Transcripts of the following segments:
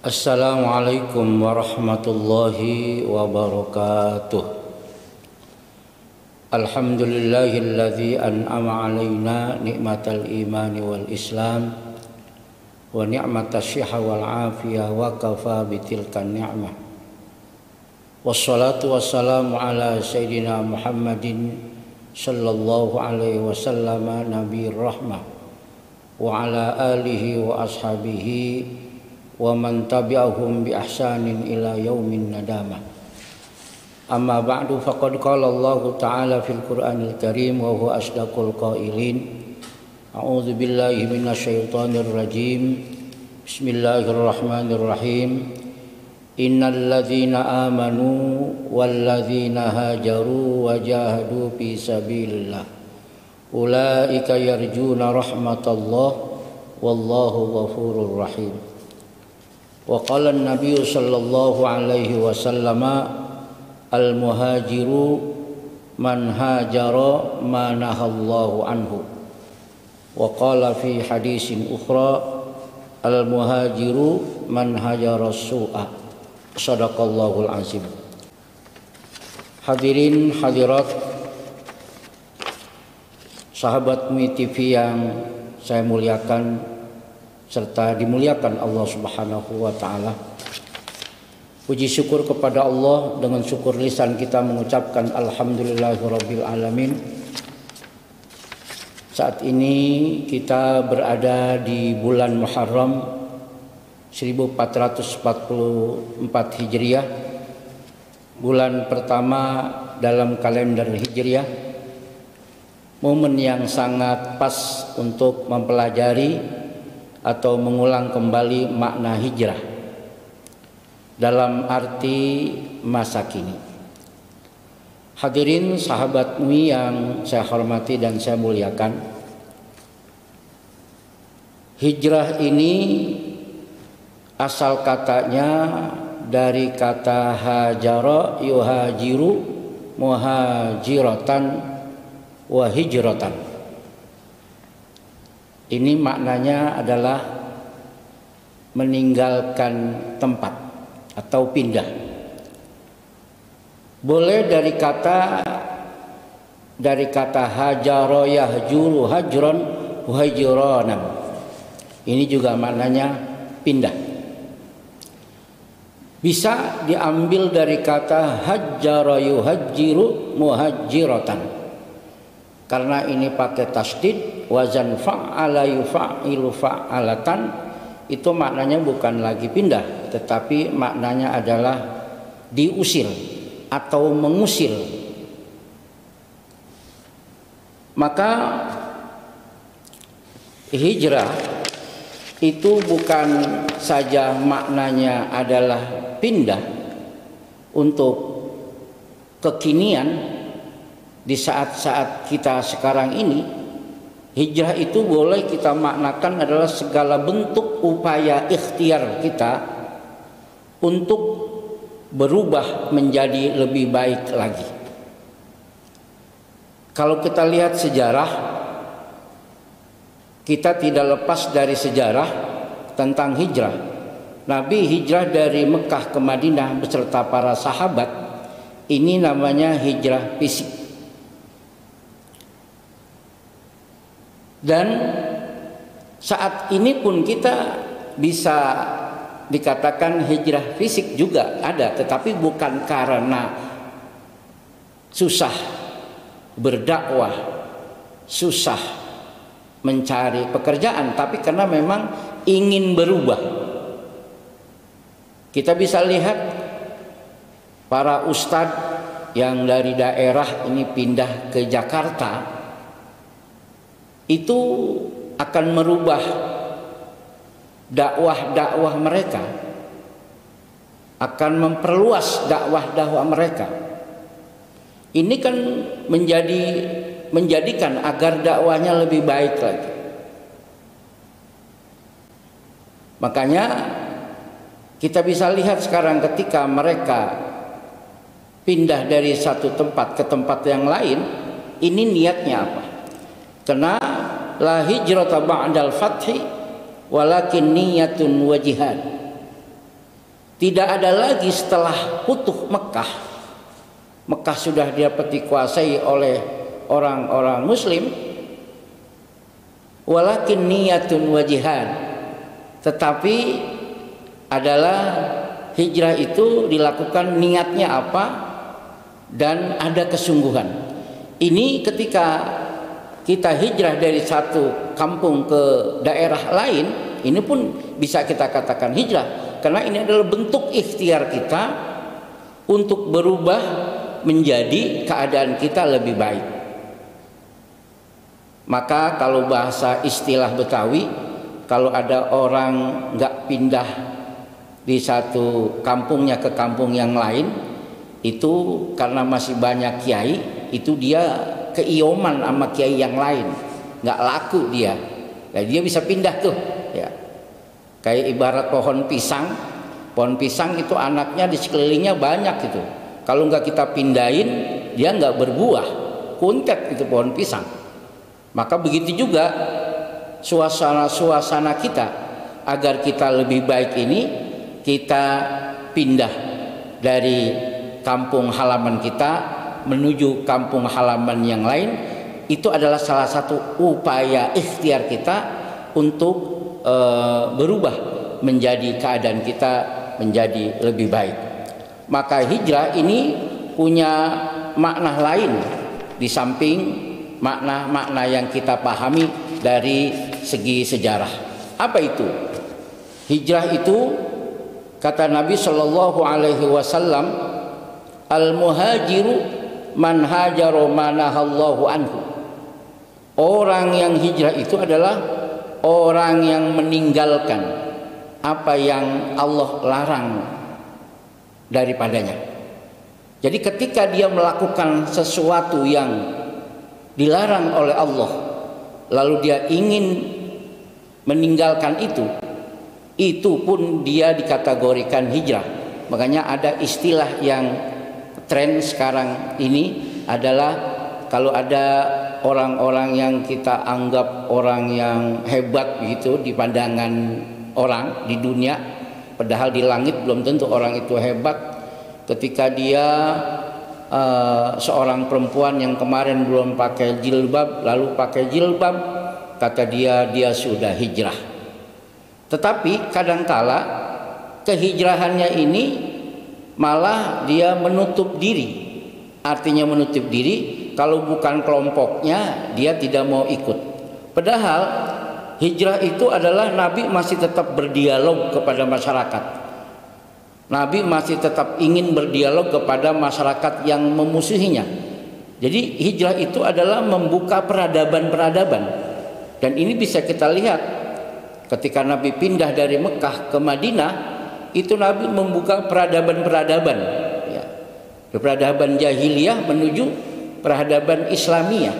Assalamualaikum warahmatullahi wabarakatuh. Alhamdulillahilladzi an'ama alaina ni'matal imani wal islam wa ni'matasy syihha wal afiyah wa kafa bitilkan ni'mah. Wassalatu wassalamu ala sayyidina Muhammadin sallallahu alaihi wasallam nabiyir rahmah wa ala alihi wa ashabihi wa man tabi'ahum bi ihsanin ila yaumin nadamah. Amma ba'du, faqad qala Allah ta'ala fil Qur'anil Karim wa huwa asdaqul qailin. A'udzu billahi minasy syaithanir rajim. Bismillahirrahmanirrahim. Innal ladzina amanu wal ladzina hajaru wa jahadu fi sabilillah ulaika yarjuna rahmatallah wallahu ghafurur rahim. Wa qala an-nabiy sallallahu alaihi wasallam al-muhajiru man hajara ma nahallahu anhu. Wa qala fi hadisin ukhra al-muhajiru man hajara su'a. Shadaqallahul azim. Hadirin hadirat sahabat MI TV yang saya muliakan serta dimuliakan Allah Subhanahu wa taala. Puji syukur kepada Allah, dengan syukur lisan kita mengucapkan alhamdulillahirabbil alamin. Saat ini kita berada di bulan Muharram 1444 Hijriah, bulan pertama dalam kalender Hijriah. Momen yang sangat pas untuk mempelajari atau mengulang kembali makna hijrah dalam arti masa kini. Hadirin sahabat MI yang saya hormati dan saya muliakan, hijrah ini asal katanya dari kata hajara yuhajiru muhajiratan wa hijratan. Ini maknanya adalah meninggalkan tempat atau pindah. Boleh dari kata hajara yahjuru hajron wa hijranan. Ini juga maknanya pindah. Bisa diambil dari kata hajjara yuhajjiru muhajjiratan. Karena ini pakai tasdid, wazan fa'ala yufa'ilu fa'alatan, itu maknanya bukan lagi pindah, tetapi maknanya adalah diusir atau mengusir. Maka hijrah itu bukan saja maknanya adalah pindah untuk kekinian. Di saat-saat kita sekarang ini, hijrah itu boleh kita maknakan adalah segala bentuk upaya ikhtiar kita untuk berubah menjadi lebih baik lagi. Kalau kita lihat sejarah, kita tidak lepas dari sejarah tentang hijrah. Nabi hijrah dari Mekah ke Madinah beserta para sahabat. Ini namanya hijrah fisik. Dan saat ini pun kita bisa dikatakan hijrah fisik juga ada, tetapi bukan karena susah berdakwah, susah mencari pekerjaan, tapi karena memang ingin berubah. Kita bisa lihat para ustadz yang dari daerah ini pindah ke Jakarta, itu akan merubah dakwah-dakwah mereka, akan memperluas dakwah-dakwah mereka. Ini kan menjadikan agar dakwahnya lebih baik lagi. Makanya kita bisa lihat sekarang ketika mereka pindah dari satu tempat ke tempat yang lain, ini niatnya apa? Karena la hijrata ba'dal fathi walakin niyatun wa jihad. Tidak ada lagi setelah Futuh Mekah. Mekah sudah dapat dikuasai oleh orang-orang Muslim. Walakin niyatun wa jihad. Tetapi adalah hijrah itu dilakukan niatnya apa dan ada kesungguhan. Ini ketika kita hijrah dari satu kampung ke daerah lain, ini pun bisa kita katakan hijrah, karena ini adalah bentuk ikhtiar kita untuk berubah menjadi keadaan kita lebih baik. Maka kalau bahasa istilah Betawi, kalau ada orang nggak pindah di satu kampungnya ke kampung yang lain, itu karena masih banyak kiai, itu dia keioman sama kiai yang lain, nggak laku dia. Nah, dia bisa pindah tuh, ya. Kayak ibarat pohon pisang itu anaknya di sekelilingnya banyak gitu. Kalau nggak kita pindahin, dia nggak berbuah, kuntet itu pohon pisang. Maka begitu juga suasana kita, agar kita lebih baik ini, kita pindah dari kampung halaman kita menuju kampung halaman yang lain. Itu adalah salah satu upaya ikhtiar kita untuk berubah menjadi keadaan kita menjadi lebih baik. Maka hijrah ini punya makna lain di samping makna-makna yang kita pahami dari segi sejarah. Apa itu? Hijrah itu kata Nabi Shallallahu Alaihi Wasallam, al-muhajiru man hajaro manahallahu anhu. Orang yang hijrah itu adalah orang yang meninggalkan apa yang Allah larang daripadanya. Jadi ketika dia melakukan sesuatu yang dilarang oleh Allah, lalu dia ingin meninggalkan itu pun dia dikategorikan hijrah. Makanya ada istilah yang tren sekarang ini adalah kalau ada orang-orang yang kita anggap orang yang hebat gitu di pandangan orang di dunia, padahal di langit belum tentu orang itu hebat. Ketika dia seorang perempuan yang kemarin belum pakai jilbab lalu pakai jilbab, kata dia sudah hijrah. Tetapi kadangkala kehijrahannya ini malah dia menutup diri. Artinya menutup diri, kalau bukan kelompoknya dia tidak mau ikut. Padahal hijrah itu adalah Nabi masih tetap berdialog kepada masyarakat. Nabi masih tetap ingin berdialog kepada masyarakat yang memusuhinya. Jadi hijrah itu adalah membuka peradaban-peradaban. Dan ini bisa kita lihat ketika Nabi pindah dari Mekah ke Madinah, itu Nabi membuka peradaban-peradaban, ya. Peradaban jahiliyah menuju peradaban Islamiyah.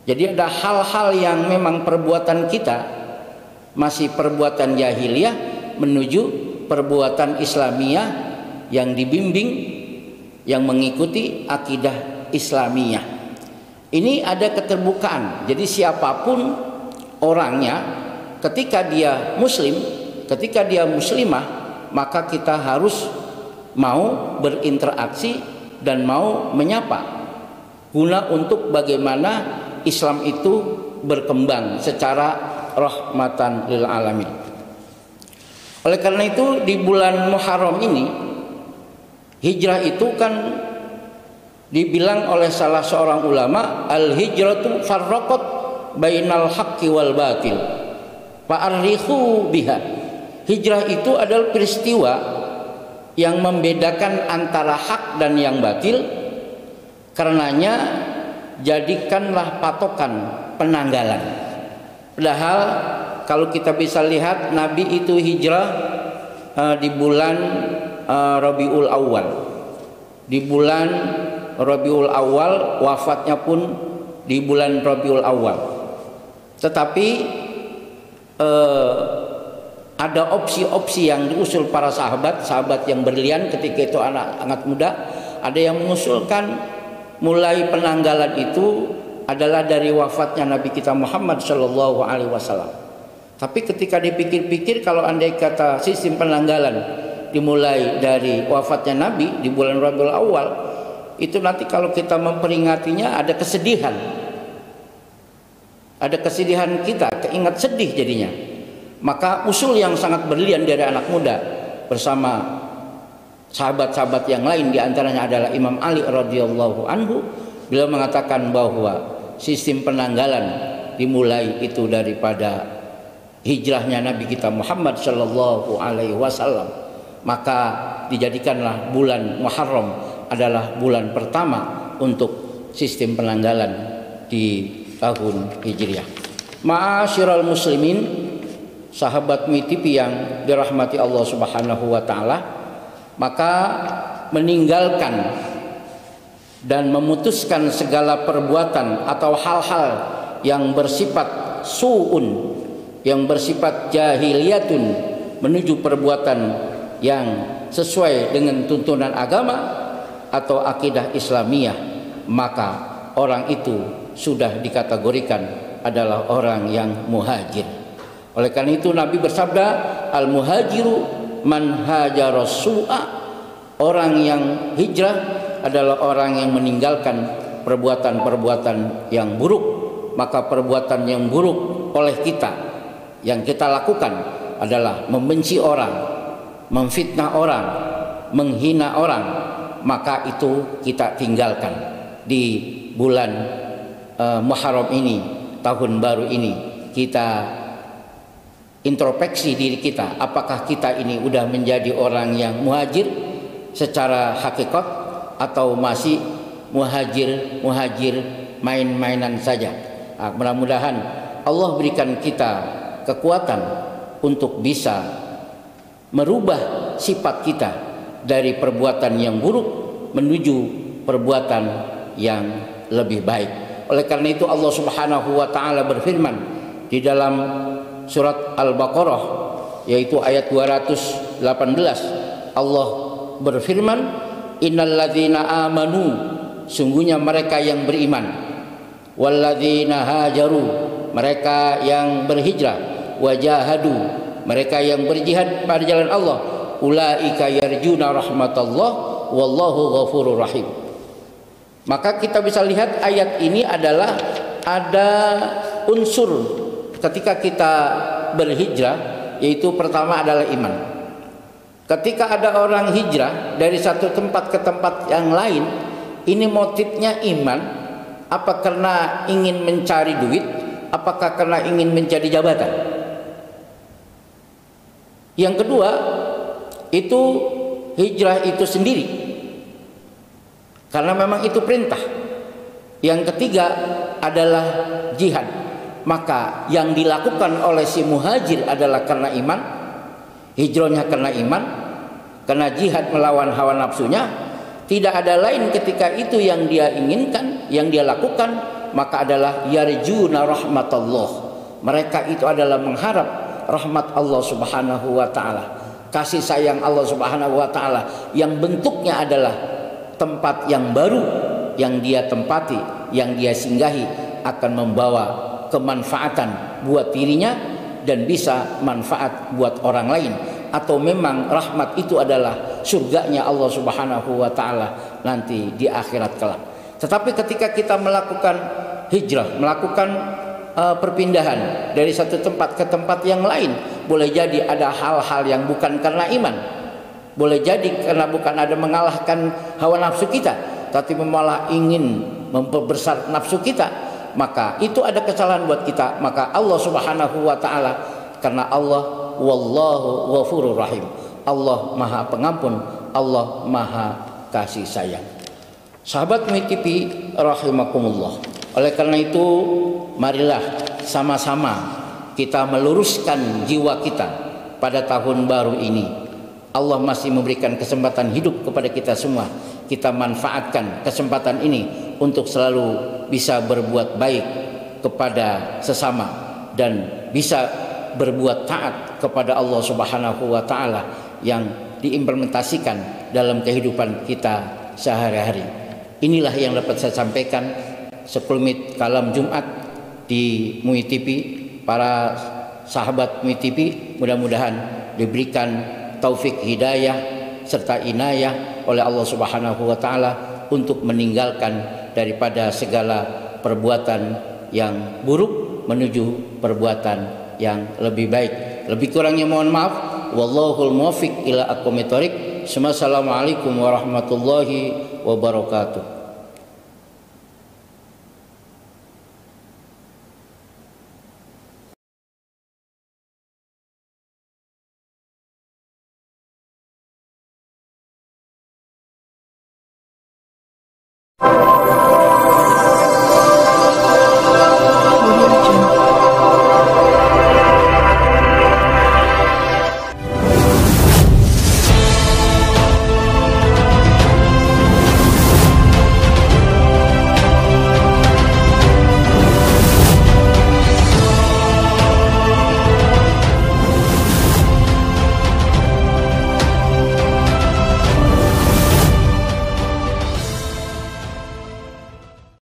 Jadi ada hal-hal yang memang perbuatan kita masih perbuatan jahiliyah menuju perbuatan Islamiyah yang dibimbing, yang mengikuti akidah Islamiyah. Ini ada keterbukaan. Jadi siapapun orangnya, ketika dia Muslim, ketika dia Muslimah, maka kita harus mau berinteraksi dan mau menyapa, guna untuk bagaimana Islam itu berkembang secara rahmatan lil alamin. Oleh karena itu di bulan Muharram ini, hijrah itu kan dibilang oleh salah seorang ulama, al-hijratu farraqat bainal haqqi wal batil fa'arikhu biha. Hijrah itu adalah peristiwa yang membedakan antara hak dan yang batil. Karenanya jadikanlah patokan penanggalan. Padahal kalau kita bisa lihat, Nabi itu hijrah di bulan Rabiul Awal. Di bulan Rabiul Awal, wafatnya pun di bulan Rabiul Awal. Tetapi ada opsi-opsi yang diusul para sahabat yang berlian ketika itu anak muda. Ada yang mengusulkan mulai penanggalan itu adalah dari wafatnya Nabi kita Muhammad Shallallahu Alaihi Wasallam. Tapi ketika dipikir-pikir, kalau andai kata sistem penanggalan dimulai dari wafatnya Nabi di bulan Rabiul Awal, itu nanti kalau kita memperingatinya ada kesedihan. Ada kesedihan, kita keingat sedih jadinya. Maka usul yang sangat berlian dari anak muda bersama sahabat-sahabat yang lain, diantaranya adalah Imam Ali radhiyallahu anhu, beliau mengatakan bahwa sistem penanggalan dimulai itu daripada hijrahnya Nabi kita Muhammad sallallahu alaihi wasallam. Maka dijadikanlah bulan Muharram adalah bulan pertama untuk sistem penanggalan di tahun Hijriah. Ma'asyiral muslimin, sahabat MITV yang dirahmati Allah Subhanahu wa taala, maka meninggalkan dan memutuskan segala perbuatan atau hal-hal yang bersifat su'un, yang bersifat jahiliyatun, menuju perbuatan yang sesuai dengan tuntunan agama atau akidah Islamiyah, maka orang itu sudah dikategorikan adalah orang yang muhajir. Oleh karena itu Nabi bersabda, al-muhajiru man hajara su'a, orang yang hijrah adalah orang yang meninggalkan perbuatan-perbuatan yang buruk. Maka perbuatan yang buruk oleh kita yang kita lakukan adalah membenci orang, memfitnah orang, menghina orang, maka itu kita tinggalkan di bulan Muharram ini, tahun baru ini. Kita introspeksi diri kita, apakah kita ini udah menjadi orang yang muhajir secara hakikat atau masih muhajir main-mainan saja. Nah, mudah-mudahan Allah berikan kita kekuatan untuk bisa merubah sifat kita dari perbuatan yang buruk menuju perbuatan yang lebih baik. Oleh karena itu Allah Subhanahu wa taala berfirman di dalam surat Al-Baqarah, yaitu ayat 218, Allah berfirman, innalladzina amanu, sungguhnya mereka yang beriman, walladzina hajaru, mereka yang berhijrah, wajahadu, mereka yang berjihad pada jalan Allah, ulaika yarjuna rahmatallah wallahu ghafurur rahim. Maka kita bisa lihat ayat ini adalah ada unsur ketika kita berhijrah, yaitu pertama adalah iman. Ketika ada orang hijrah dari satu tempat ke tempat yang lain, ini motifnya iman, apa karena ingin mencari duit, apakah karena ingin mencari jabatan? Yang kedua, itu hijrah itu sendiri, karena memang itu perintah. Yang ketiga adalah jihad. Maka yang dilakukan oleh si muhajir adalah karena iman, hijrahnya karena iman, karena jihad melawan hawa nafsunya. Tidak ada lain ketika itu yang dia inginkan, yang dia lakukan, maka adalah yarjuna rahmatullah. Mereka itu adalah mengharap rahmat Allah Subhanahu wa taala, kasih sayang Allah Subhanahu wa taala, yang bentuknya adalah tempat yang baru yang dia tempati, yang dia singgahi akan membawa kemanfaatan buat dirinya dan bisa manfaat buat orang lain, atau memang rahmat itu adalah surganya Allah Subhanahu wa taala nanti di akhirat kelak. Tetapi ketika kita melakukan hijrah, melakukan perpindahan dari satu tempat ke tempat yang lain, boleh jadi ada hal-hal yang bukan karena iman, boleh jadi karena bukan ada mengalahkan hawa nafsu kita, tapi malah ingin memperbesar nafsu kita, maka itu ada kesalahan buat kita. Maka Allah Subhanahu wa taala, karena Allah wallahu ghafurur rahim, Allah Maha Pengampun, Allah Maha Kasih Sayang. Sahabat MITV rahimakumullah. Oleh karena itu, marilah sama-sama kita meluruskan jiwa kita pada tahun baru ini. Allah masih memberikan kesempatan hidup kepada kita semua. Kita manfaatkan kesempatan ini untuk selalu bisa berbuat baik kepada sesama dan bisa berbuat taat kepada Allah Subhanahu wa taala yang diimplementasikan dalam kehidupan kita sehari-hari. Inilah yang dapat saya sampaikan sekelumit kalam Jumat di MUI TV. Para sahabat MUI TV, mudah-mudahan diberikan taufik hidayah serta inayah oleh Allah Subhanahu wa taala untuk meninggalkan daripada segala perbuatan yang buruk menuju perbuatan yang lebih baik. Lebih kurangnya mohon maaf. Wallahul muwaffiq ila aqwamit thoriq. Assalamualaikum warahmatullahi wabarakatuh.